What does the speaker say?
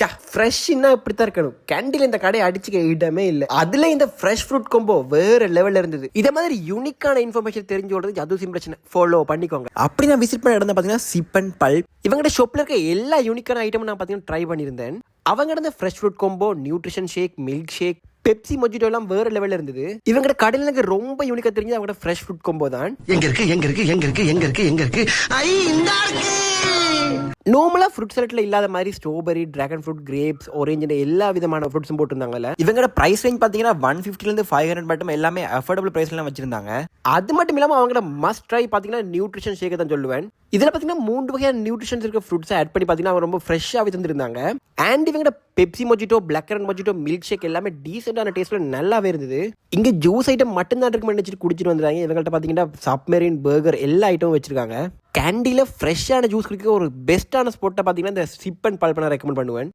ஃப்ரெஷ்னா இப்படித்தான் இருக்கணும். கேண்டீன்ல இந்த கடையை அடிச்சுக்க இடமே இல்லை. அதுல இந்த ஃப்ரெஷ் ஃப்ரூட் கொம்போ வேற லெவல்ல இருந்தது. இதே மாதிரி யூனிக்கான இன்ஃபர்மேஷன் தெரிஞ்சு ஓடுறது ஜது பிரச்சனை ஃபாலோ பண்ணிக்கோங்க. அப்படி நான் விசிட் பண்ண இடம் பாத்தீங்கன்னா சிப் அண்ட் பல்ப். இவங்கட ஷாப்ல இருக்க எல்லா யூனிக்கான ஐட்டமும் நான் பாத்தீங்கன்னா ட்ரை பண்ணியிருந்தேன். அவங்க இந்த ஃப்ரெஷ் ஃப்ரூட் கொம்போ, நியூட்ரிஷன் ஷேக், மில்க் ஷேக், பெப்சி மொஜிட்டோ எல்லாம் வேற லெவல்ல இருந்தது. இவங்க கடையில எனக்கு ரொம்ப யூனிக்கா தெரிஞ்சு அவங்க ஃப்ரெஷ் ஃப்ரூட் கொம்போ தான். எங்க இருக்கு நார்மலா ஃப்ரூட் சலட்ல இல்லாத மாதிரி strawberry, dragon fruit, grapes, orange எல்லா விதமான ஃப்ரூட்ஸும் போட்டிருந்தாங்கல்ல. இவங்களோட பிரைஸ் ரேஞ்ச் பாத்தீங்கன்னா 150 இருந்து 500 மட்டும் எல்லாமே அஃபோர்டபிள் பிரைஸ்ல வச்சிருந்தாங்க. அது மட்டும் இல்லாம அவங்களோட மஸ்ட் ட்ரை பாத்தீங்கன்னா நியூட்ரிஷன் ஷேக் தான் சொல்லுவேன். இதுல பாத்தீங்கன்னா 3 வகையான நியூட்ரிஷன்ஸ் இருக்க ஃப்ரூட்ஸ் ஆட் பண்ணி பாத்தீங்கன்னா அவங்க ரொம்ப ஃப்ரெஷ்ஷாவே தந்திருந்தாங்க. அண்ட் இவங்க Pepsi mojito, black currant mojito, milkshake எல்லாமே டீசென்டான டேஸ்ட்ல நல்லாவே இருந்தது. இங்க ஜூஸ் ஐட்டம் மட்டும் தான் இருக்கு நினைச்சிட்டு குடிச்சிட்டு வந்துறாங்க. இவங்கள்ட்ட பாத்தீங்கன்னா சப்மெரின், பர்கர் எல்லா ஐட்டமும் வச்சிருக்காங்க. கேண்டில ஃப்ரெஷ்ஷான ஜூஸ் குடிக்க ஒரு பெஸ்ட்டான ஸ்பாட்டை பாத்தீங்கன்னா இந்த சிப் அண்ட் பல்ப் நான் ரெக்கமெண்ட் பண்ணுவேன்.